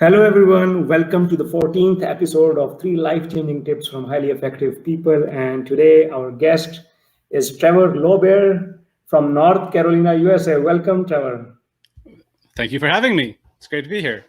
Hello, everyone. Welcome to the 14th episode of Three Life Changing Tips from Highly Effective People. And today, our guest is Trevor Lohrbeer from North Carolina, USA. Welcome, Trevor. Thank you for having me. It's great to be here.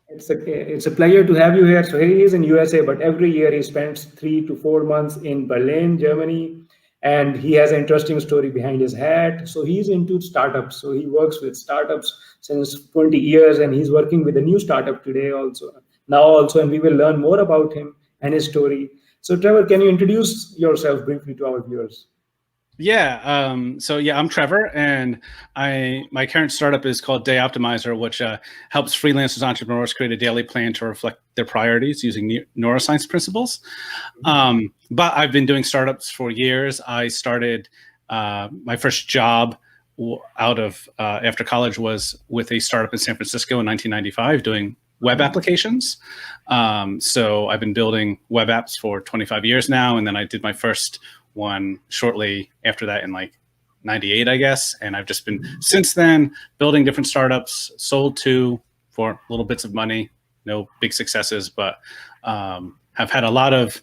It's a pleasure to have you here. So, he is in USA, but every year he spends 3 to 4 months in Berlin, Germany. And he has an interesting story behind his hat. So, he's into startups. So, he works with startups since 20 years, and he's working with a new startup today also, and we will learn more about him and his story. So, Trevor, can you introduce yourself briefly to our viewers? I'm Trevor, and my current startup is called Day Optimizer, which helps freelancers, entrepreneurs create a daily plan to reflect their priorities using neuroscience principles. But I've been doing startups for years. I started my first job out of after college was with a startup in San Francisco in 1995 doing web applications. So I've been building web apps for 25 years now, and then I did my first one shortly after that in like 98, I guess. And I've just been since then building different startups, sold two for little bits of money, no big successes, but have had a lot of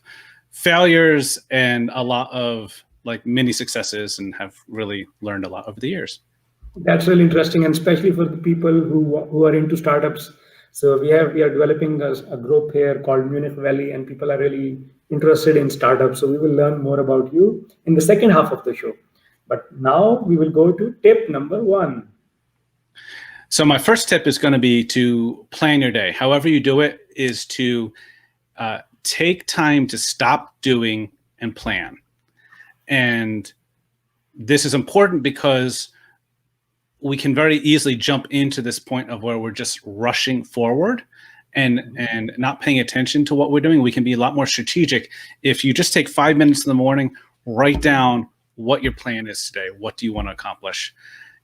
failures and a lot of like mini successes, and have really learned a lot over the years. That's really interesting, and especially for the people who are into startups. So we are developing a group here called Munich Valley, and people are really interested in startups. So we will learn more about you in the second half of the show. But now we will go to tip number 1. So my first tip is going to be to plan your day. However you do it is to take time to stop doing and plan. And this is important because we can very easily jump into this point of where we're just rushing forward and not paying attention to what we're doing. We can be a lot more strategic if you just take 5 minutes in the morning, write down what your plan is today. What do you want to accomplish?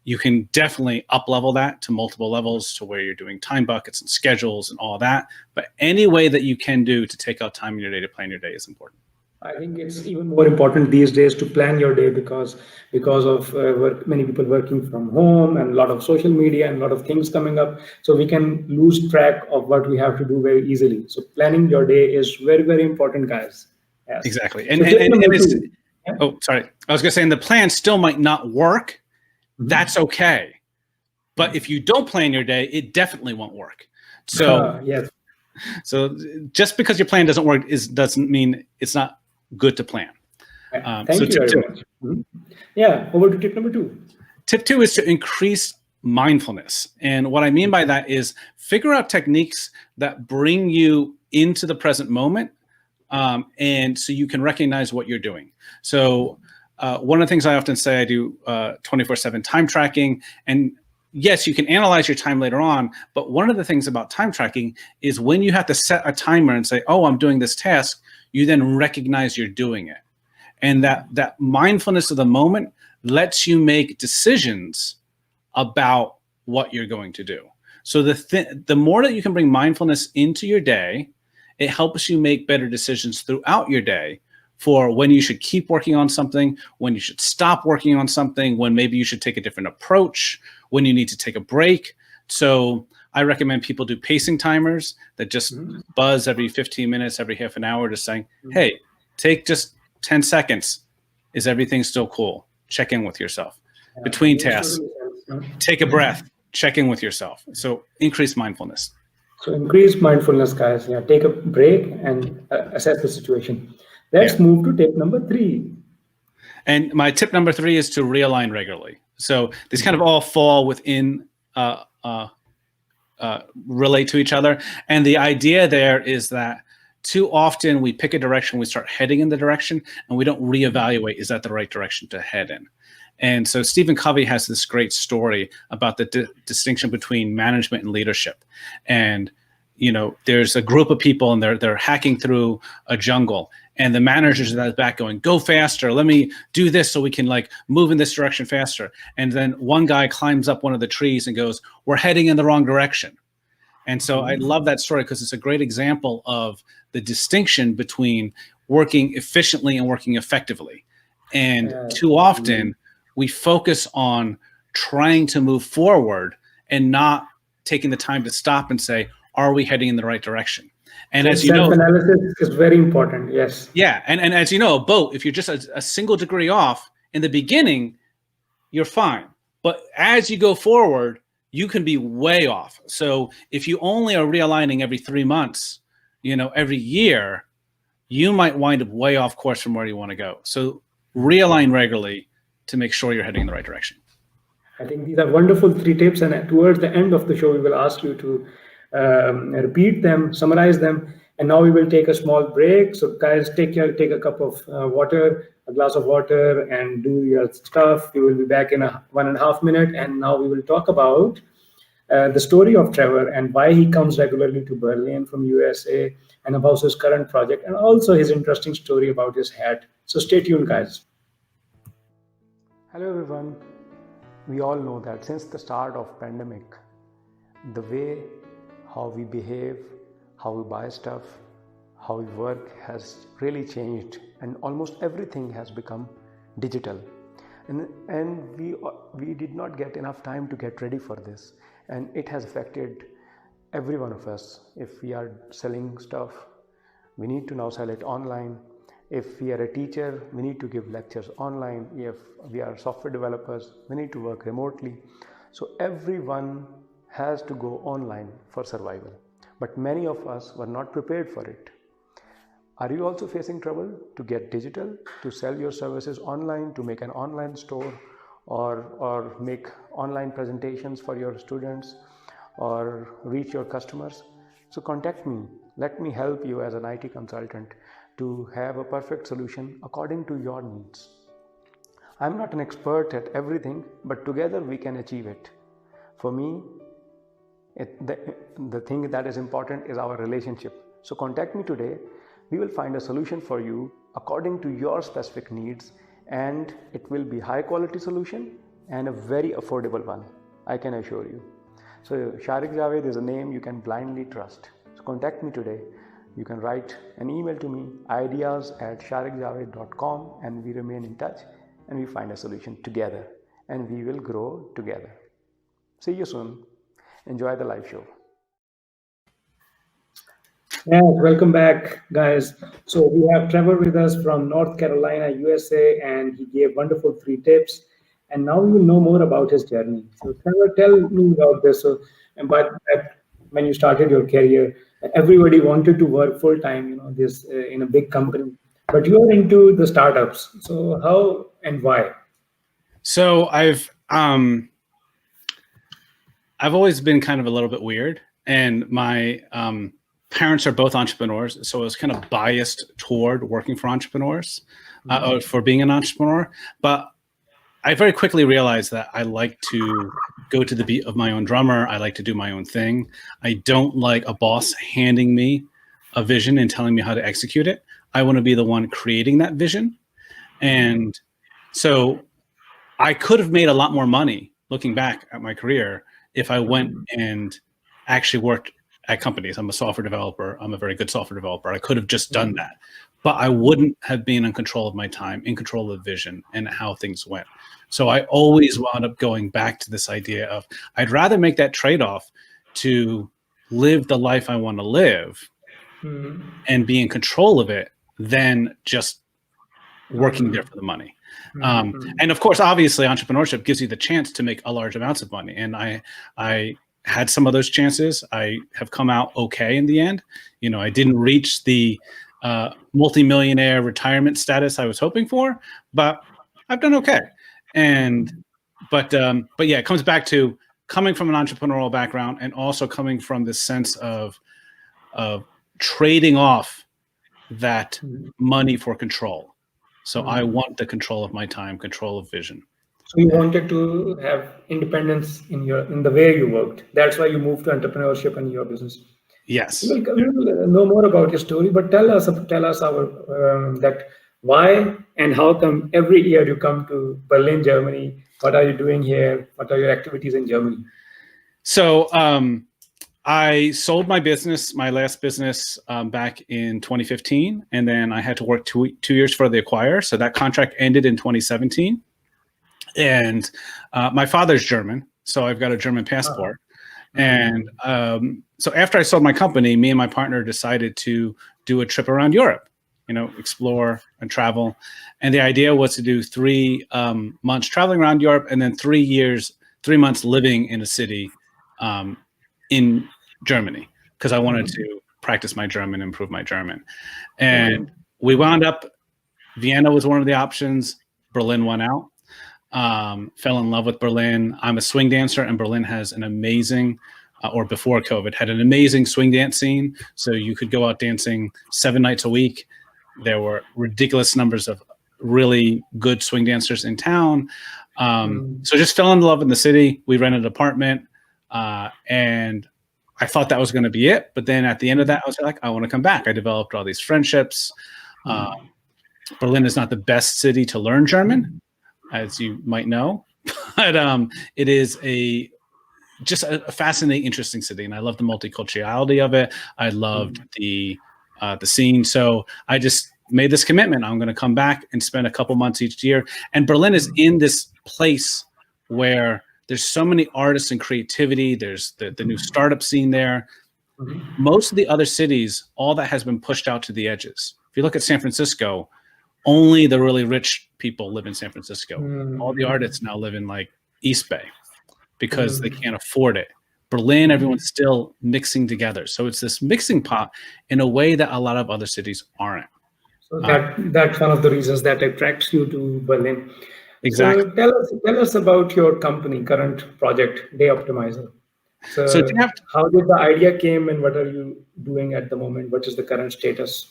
You can definitely up level that to multiple levels to where you're doing time buckets and schedules and all that. But any way that you can do to take out time in your day to plan your day is important. I think it's even more important these days to plan your day because of many people working from home and a lot of social media and a lot of things coming up. So we can lose track of what we have to do very easily. So planning your day is very, very important, guys. Yes. Exactly. And it's, oh, sorry. I was going to say, and the plan still might not work. Mm-hmm. That's okay. But if you don't plan your day, it definitely won't work. So, yes. So just because your plan doesn't work doesn't mean it's not good to plan. Thank you very much. Mm-hmm. Yeah, over to tip number 2. Tip 2 is to increase mindfulness. And what I mean by that is figure out techniques that bring you into the present moment, and so you can recognize what you're doing. So one of the things I often say, I do 24/7 time tracking. And yes, you can analyze your time later on, but one of the things about time tracking is when you have to set a timer and say, oh, I'm doing this task, you then recognize you're doing it. And that mindfulness of the moment lets you make decisions about what you're going to do. So the more that you can bring mindfulness into your day, it helps you make better decisions throughout your day for when you should keep working on something, when you should stop working on something, when maybe you should take a different approach, when you need to take a break. So I recommend people do pacing timers that just buzz every 15 minutes, every half an hour, just saying, hey, take just 10 seconds. Is everything still cool? Check in with yourself. Between tasks, take a breath, check in with yourself. So increase mindfulness. So increase mindfulness, guys. Yeah, take a break and assess the situation. Let's move to tip number 3. And my tip number 3 is to realign regularly. So these kind of all fall within relate to each other. And the idea there is that too often we pick a direction, we start heading in the direction, and we don't reevaluate, is that the right direction to head in? And so Stephen Covey has this great story about the distinction between management and leadership. And there's a group of people and they're hacking through a jungle, and the managers are at the back going, go faster, let me do this so we can like move in this direction faster. And then one guy climbs up one of the trees and goes, we're heading in the wrong direction. And so I love that story because it's a great example of the distinction between working efficiently and working effectively. And too often we focus on trying to move forward and not taking the time to stop and say, are we heading in the right direction? And as you know, self-analysis is very important. Yes. yeah, and as you know, a boat, if you're just a single degree off in the beginning, you're fine. But as you go forward, you can be way off. So if you only are realigning every 3 months, every year, you might wind up way off course from where you want to go. So realign regularly to make sure you're heading in the right direction. I think these are wonderful 3 tips, and towards the end of the show, we will ask you to repeat them, summarize them, and now we will take a small break. So guys, take a cup of water, a glass of water, and do your stuff. We will be back in 1.5 minutes, and now we will talk about the story of Trevor and why he comes regularly to Berlin from USA, and about his current project, and also his interesting story about his hat. So stay tuned, guys. Hello everyone. We all know that since the start of pandemic, the way how we behave, how we buy stuff, how we work has really changed, and almost everything has become digital. And we did not get enough time to get ready for this, and it has affected every one of us. If we are selling stuff, we need to now sell it online. If we are a teacher, we need to give lectures online. If we are software developers, we need to work remotely. So everyone has to go online for survival. But many of us were not prepared for it. Are you also facing trouble to get digital, to sell your services online, to make an online store, or make online presentations for your students, or reach your customers? So contact me. Let me help you as an IT consultant to have a perfect solution according to your needs. I'm not an expert at everything, but together we can achieve it. For me, the thing that is important is our relationship. So contact me today. We will find a solution for you according to your specific needs, and it will be high quality solution and a very affordable one, I can assure you. So Sharik Javed is a name you can blindly trust. So contact me today. You can write an email to me, ideas@sharikjaved.com, and we remain in touch, and we find a solution together, and we will grow together. See you soon. Enjoy the live show. Yeah, welcome back, guys. So we have Trevor with us from North Carolina, USA, and he gave wonderful 3 tips. And now we will know more about his journey. So Trevor, tell me about this. So, but when you started your career, everybody wanted to work full time, in a big company, but you are into the startups. So how and why? So I've always been kind of a little bit weird, and my parents are both entrepreneurs, so I was kind of biased toward working for entrepreneurs, or for being an entrepreneur. But I very quickly realized that I like to go to the beat of my own drummer. I like to do my own thing. I don't like a boss handing me a vision and telling me how to execute it. I want to be the one creating that vision. And so I could have made a lot more money looking back at my career if I went and actually worked at companies. I'm a software developer. I'm a very good software developer. I could have just done that, but I wouldn't have been in control of my time, in control of the vision and how things went. So I always wound up going back to this idea of I'd rather make that trade-off to live the life I want to live and be in control of it than just working there for the money. And of course, obviously, entrepreneurship gives you the chance to make a large amounts of money. And I had some of those chances. I have come out okay in the end. I didn't reach the multimillionaire retirement status I was hoping for, but I've done okay. But yeah, it comes back to coming from an entrepreneurial background and also coming from this sense of trading off that money for control. So I want the control of my time, control of vision. So you wanted to have independence in the way you worked. That's why you moved to entrepreneurship and your business. Yes. We will know more about your story, but tell us that why and how come every year you come to Berlin, Germany. What are you doing here? What are your activities in Germany? So I sold my business, my last business, back in 2015, and then I had to work two years for the acquire. So that contract ended in 2017. And my father's German, so I've got a German passport. And so after I sold my company, me and my partner decided to do a trip around Europe, explore and travel. And the idea was to do 3 months traveling around Europe and then 3 months living in a city in Germany, because I wanted to practice my German, improve my German. And we wound up, Vienna was one of the options. Berlin won out. Fell in love with Berlin. I'm a swing dancer, and Berlin has an amazing, or before COVID, had an amazing swing dance scene. So you could go out dancing 7 nights a week. There were ridiculous numbers of really good swing dancers in town. So just fell in love in the city. We rented an apartment, and I thought that was going to be it. But then at the end of that, I was like, I want to come back. I developed all these friendships. Berlin is not the best city to learn German, as you might know, but it is just a fascinating, interesting city, and I love the multiculturality of it. I loved the scene, so I just made this commitment. I'm going to come back and spend a couple months each year. And Berlin is in this place where there's so many artists and creativity. There's the new startup scene there. Most of the other cities, all that has been pushed out to the edges. If you look at San Francisco, only the really rich people live in San Francisco. All the artists now live in like East Bay because they can't afford it. Berlin, everyone's still mixing together. So it's this mixing pot in a way that a lot of other cities aren't. So that's one of the reasons that attracts you to Berlin. Exactly. So tell us about your company, current project, Day Optimizer. So how did the idea came, and what are you doing at the moment? What is the current status?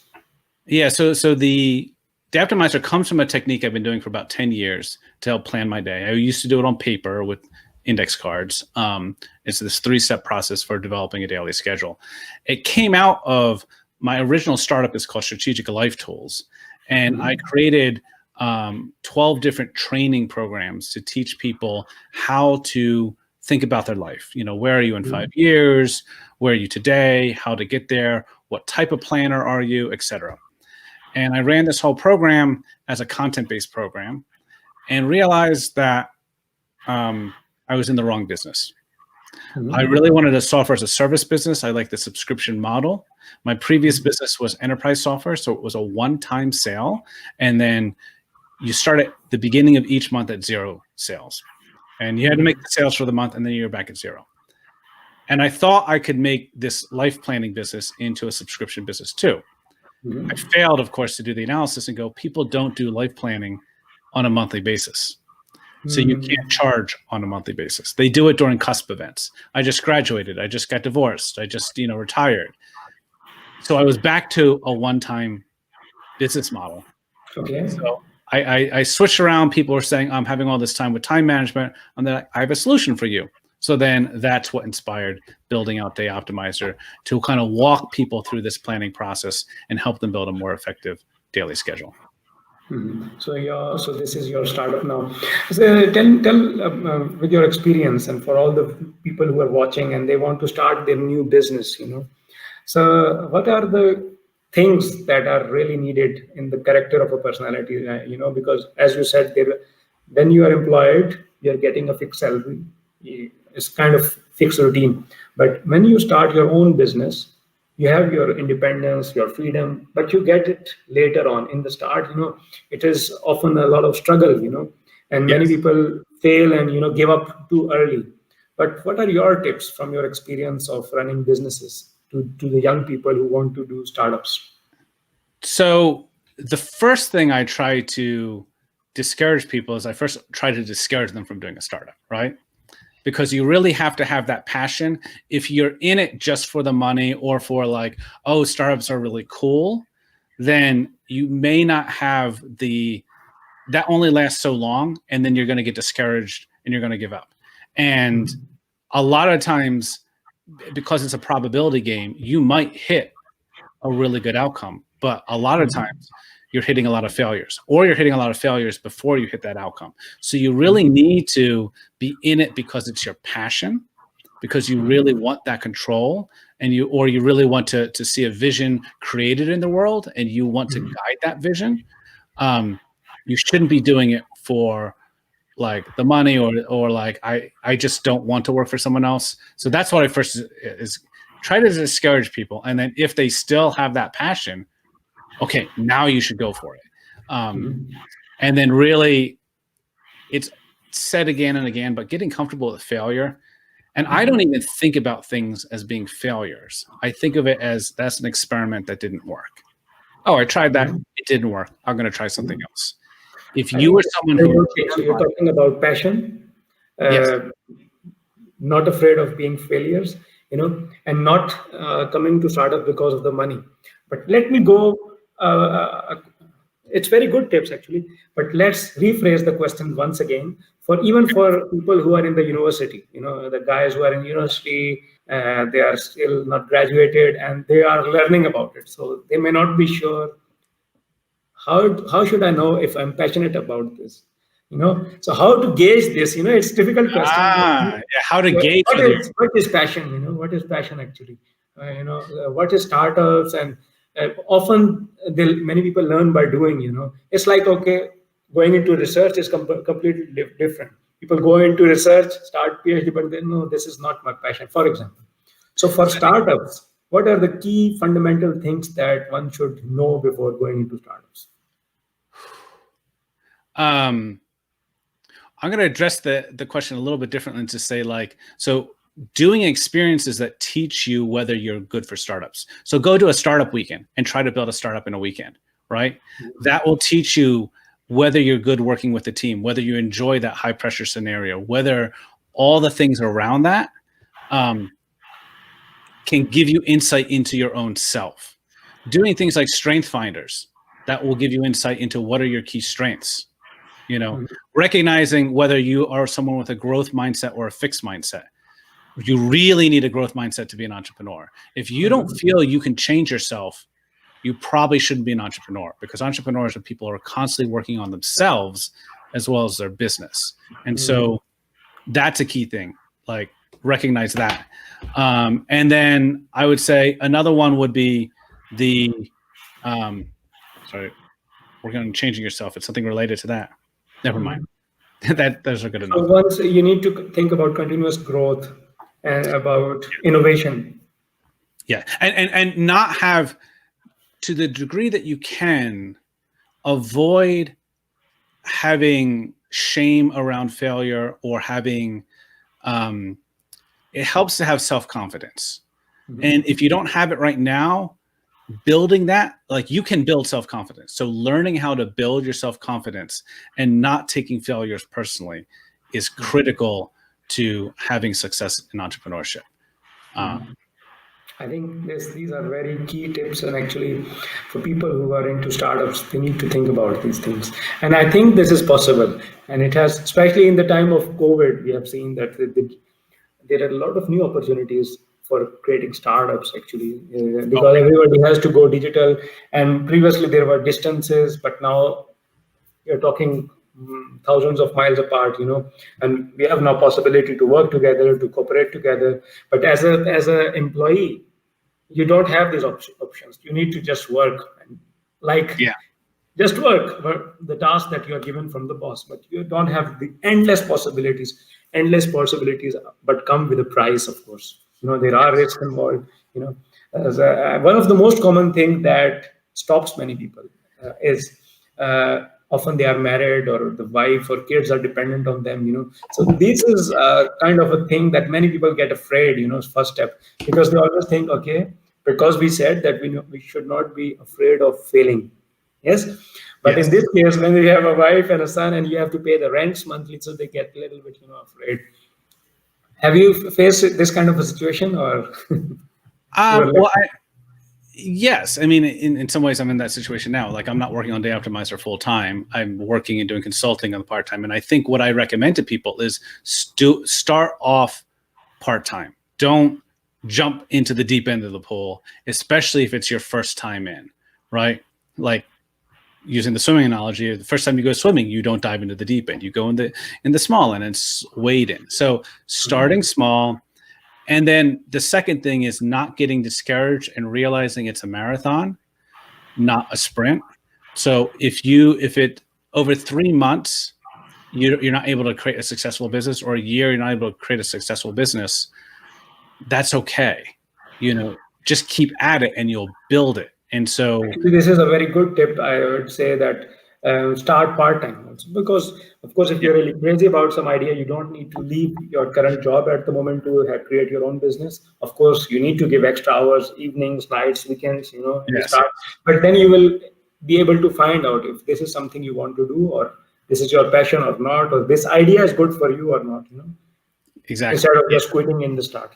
Yeah, so the Day Optimizer comes from a technique I've been doing for about 10 years to help plan my day. I used to do it on paper with index cards. It's this 3-step process for developing a daily schedule. It came out of my original startup is called Strategic Life Tools. And I created 12 different training programs to teach people how to think about their life. Where are you in 5 years? Where are you today? How to get there? What type of planner are you, etc. And I ran this whole program as a content-based program and realized that I was in the wrong business. I really wanted a software as a service business. I like the subscription model. My previous business was enterprise software, so it was a one-time sale. And then you start at the beginning of each month at 0 sales. And you had to make the sales for the month, and then you're back at 0. And I thought I could make this life planning business into a subscription business too. I failed, of course, to do the analysis and go, people don't do life planning on a monthly basis. So you can't charge on a monthly basis. They do it during cusp events. I just graduated. I just got divorced. I just, retired. So I was back to a one-time business model. Okay. So I switched around. People were saying, I'm having all this time with time management. And then I have a solution for you. So then that's what inspired building out Day Optimizer, to kind of walk people through this planning process and help them build a more effective daily schedule. So this is your startup now. So tell with your experience, and for all the people who are watching and they want to start their new business, So what are the things that are really needed in the character of a personality? Because as you said, when you are employed, you're getting a fixed salary. It's kind of fixed routine. But when you start your own business, you have your independence, your freedom, but you get it later on. In the start, it is often a lot of struggle, and many people fail and, give up too early. But what are your tips from your experience of running businesses to the young people who want to do startups? So the first thing I try to discourage people is I first try to discourage them from doing a startup, right? Because you really have to have that passion. If you're in it just for the money or for like, oh, startups are really cool, then you may not have that only lasts so long, and then you're going to get discouraged and you're going to give up. And a lot of times, because it's a probability game, you might hit a really good outcome, but a lot of times you're hitting a lot of failures, or you're hitting a lot of failures before you hit that outcome. So you really need to be in it because it's your passion, because you really want that control, and you really want to see a vision created in the world, and you want to guide that vision. You shouldn't be doing it for like the money or like I just don't want to work for someone else. So that's what I first is try to discourage people. And then if they still have that passion, okay, now you should go for it. And then really it's said again and again, but getting comfortable with failure. And I don't even think about things as being failures. I think of it as that's an experiment that didn't work. Oh, I tried that. It didn't work. I'm going to try something else. If you were someone who... So you're talking about passion, Yes. not afraid of being failures, and not coming to startup because of the money. But let me go, it's very good tips actually, but let's rephrase the question once again even for people who are in the university, the guys who are in university, they are still not graduated and they are learning about it. So they may not be sure, how should I know if I'm passionate about this? So how to gauge this? It's a difficult question. Yeah, how to gauge what is passion? What is passion actually? What is startups? And often many people learn by doing. It's like, okay, going into research is completely different. People go into research, start PhD, but then no, this is not my passion, for example. So for startups, what are the key fundamental things that one should know before going into startups? I'm going to address the question a little bit differently and to say, like, so doing experiences that teach you whether you're good for startups. So go to a startup weekend and try to build a startup in a weekend, right? That will teach you whether you're good working with the team, whether you enjoy that high pressure scenario, whether all the things around that can give you insight into your own self. Doing things like strength finders, that will give you insight into what are your key strengths. Recognizing whether you are someone with a growth mindset or a fixed mindset. You really need a growth mindset to be an entrepreneur. If you don't feel you can change yourself, you probably shouldn't be an entrepreneur, because entrepreneurs are people who are constantly working on themselves as well as their business. And so that's a key thing, like recognize that. And then I would say another one would be the, sorry, working on changing yourself. It's something related to that. Never mind. Those are good enough. So once you need to think about continuous growth and about innovation. Yeah, and not have, to the degree that you can, avoid having shame around failure or having. It helps to have self-confidence, and if you don't have it right now, building that, like, you can build self-confidence. So learning how to build your self-confidence and not taking failures personally is critical to having success in entrepreneurship. I think these are very key tips, and actually for people who are into startups, they need to think about these things. And I think this is possible, and it has, especially in the time of COVID, we have seen that there are a lot of new opportunities for creating startups actually, because everybody has to go digital, and previously there were distances, but now you're talking thousands of miles apart, and we have now possibility to work together, to cooperate together. But as a employee, you don't have these options. You need to just work, just work the task that you are given from the boss, but you don't have the endless possibilities, but come with a price, of course. There are risks involved. As one of the most common thing that stops many people is often they are married, or the wife or kids are dependent on them. So this is kind of a thing that many people get afraid, first step, because they always think, okay, because we said that we should not be afraid of failing. Yes. But in this case, when you have a wife and a son and you have to pay the rents monthly, so they get a little bit, afraid. Have you faced this kind of a situation, or? Yes. I mean, in some ways, I'm in that situation now. Like, I'm not working on Day Optimizer full time. I'm working and doing consulting on the part time. And I think what I recommend to people is start off part time. Don't jump into the deep end of the pool, especially if it's your first time in, right? Like, using the swimming analogy, the first time you go swimming, you don't dive into the deep end. You go in the small end and wade in. So starting small. And then the second thing is not getting discouraged and realizing it's a marathon, not a sprint. So if it over 3 months, you're not able to create a successful business, or a year you're not able to create a successful business, that's okay. Just keep at it and you'll build it. And so Actually, this is a very good tip. I would say that start part time also, because of course, if you're really crazy about some idea, you don't need to leave your current job at the moment to create your own business. Of course, you need to give extra hours, evenings, nights, weekends. You Yes. start, but then you will be able to find out if this is something you want to do, or this is your passion or not, or this idea is good for you or not. Exactly. Instead of just quitting in the start.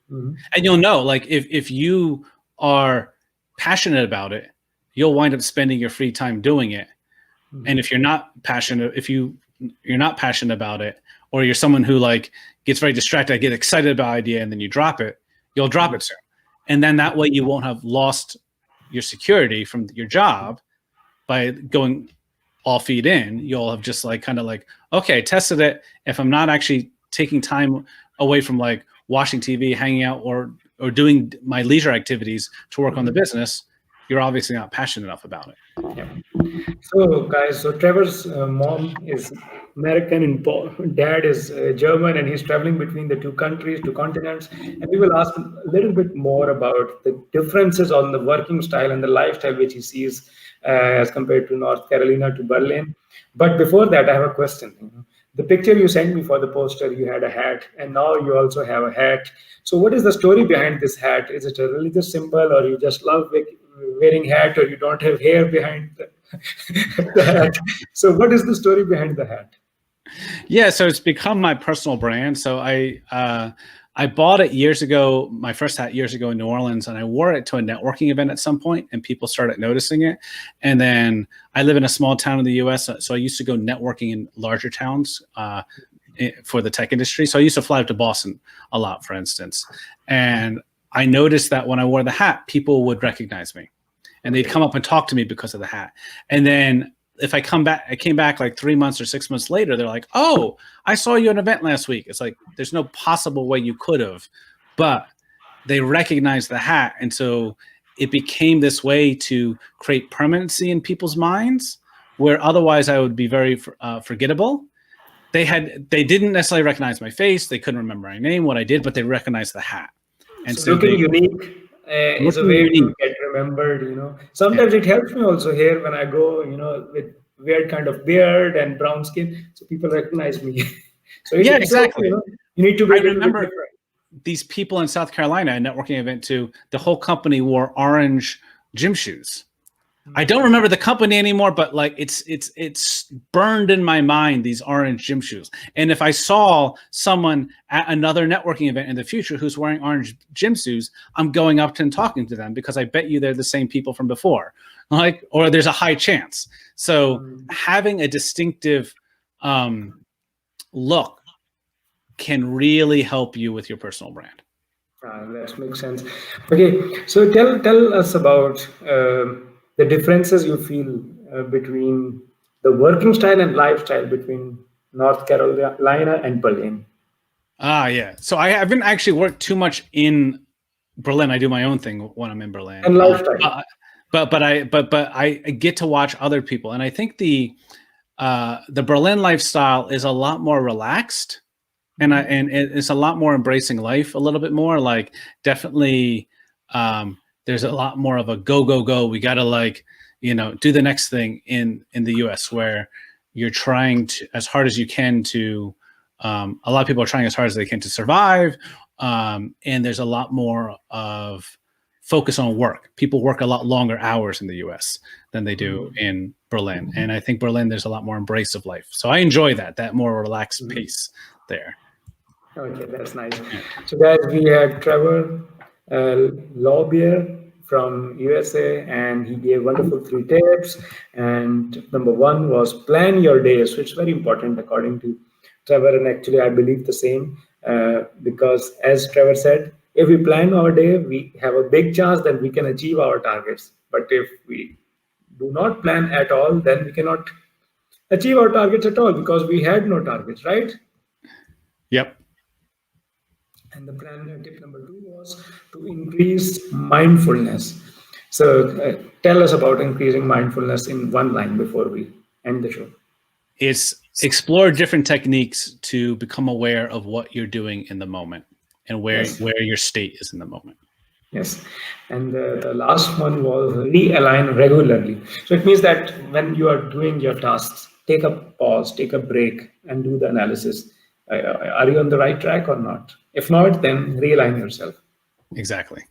And you'll know, like, if you are passionate about it, you'll wind up spending your free time doing it. And if you're not passionate, you're not passionate about it, or you're someone who like gets very distracted, get excited about an idea, and then you drop it, you'll drop it soon. And then that way you won't have lost your security from your job by going all feet in. You'll have just like kind of like, okay, tested it. If I'm not actually taking time away from like watching TV, hanging out, or doing my leisure activities to work on the business, you're obviously not passionate enough about it. Yeah. So, guys, Trevor's mom is American and dad is German, and he's traveling between the two countries, two continents. And we will ask him a little bit more about the differences on the working style and the lifestyle which he sees as compared to North Carolina to Berlin. But before that, I have a question. The picture you sent me for the poster, you had a hat, and now you also have a hat. So what is the story behind this hat? Is it a religious symbol, or you just love wearing hat, or you don't have hair behind the hat? So what is the story behind the hat? Yeah, so it's become my personal brand. So I bought it years ago, my first hat years ago in New Orleans, and I wore it to a networking event at some point, and people started noticing it. And then I live in a small town in the US, so I used to go networking in larger towns for the tech industry. So I used to fly up to Boston a lot, for instance. And I noticed that when I wore the hat, people would recognize me, and they'd come up and talk to me because of the hat. And then if I came back like 3 months or 6 months later, they're like, "Oh, I saw you at an event last week." It's like, there's no possible way you could have, but they recognized the hat. And so it became this way to create permanency in people's minds, where otherwise I would be very forgettable. They didn't necessarily recognize my face. They couldn't remember my name, what I did, but they recognized the hat. And so looking unique is a way to get remembered. Sometimes it helps me also here when I go, with weird kind of beard and brown skin, so people recognize me. So yeah, exactly. You need to be. I remember these people in South Carolina, a networking event too. The whole company wore orange gym shoes. I don't remember the company anymore, but like it's burned in my mind, these orange gym shoes. And if I saw someone at another networking event in the future who's wearing orange gym shoes, I'm going up to and talking to them, because I bet you they're the same people from before, or there's a high chance. So having a distinctive look can really help you with your personal brand. That makes sense. Okay, so tell us about the differences you feel between the working style and lifestyle between North Carolina and Berlin. Yeah. So I haven't actually worked too much in Berlin. I do my own thing when I'm in Berlin. And lifestyle. But I get to watch other people, and I think the Berlin lifestyle is a lot more relaxed, and it's a lot more embracing life a little bit more. Like, definitely, there's a lot more of a go. We gotta do the next thing in the US, where you're trying to, as hard as you can to, a lot of people are trying as hard as they can to survive. And there's a lot more of focus on work. People work a lot longer hours in the US than they do in Berlin. And I think Berlin, there's a lot more embrace of life. So I enjoy that more relaxed pace there. Okay, that's nice. So guys, we had Trevor Lohrbeer from USA, and he gave wonderful 3 tips. And number 1 was plan your day. So it's very important according to Trevor, and actually I believe the same, because as Trevor said, if we plan our day, we have a big chance that we can achieve our targets. But if we do not plan at all, then we cannot achieve our targets at all, because we had no targets, right? Yep. And the plan tip number 2 was to increase mindfulness. So tell us about increasing mindfulness in one line before we end the show. It's explore different techniques to become aware of what you're doing in the moment and where your state is in the moment. Yes. And the last one was realign regularly. So it means that when you are doing your tasks, take a pause, take a break, and do the analysis. Are you on the right track or not? If not, then realign yourself. Exactly.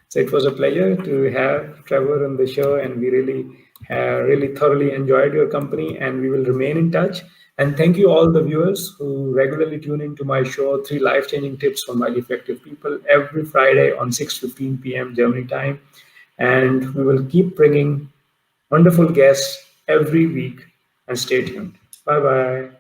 So it was a pleasure to have Trevor on the show, and we really thoroughly enjoyed your company, and we will remain in touch. And thank you all the viewers who regularly tune into my show, 3 Life-Changing Tips for Highly Effective People, every Friday on 6:15 p.m. Germany time. And we will keep bringing wonderful guests every week, and stay tuned. Bye-bye.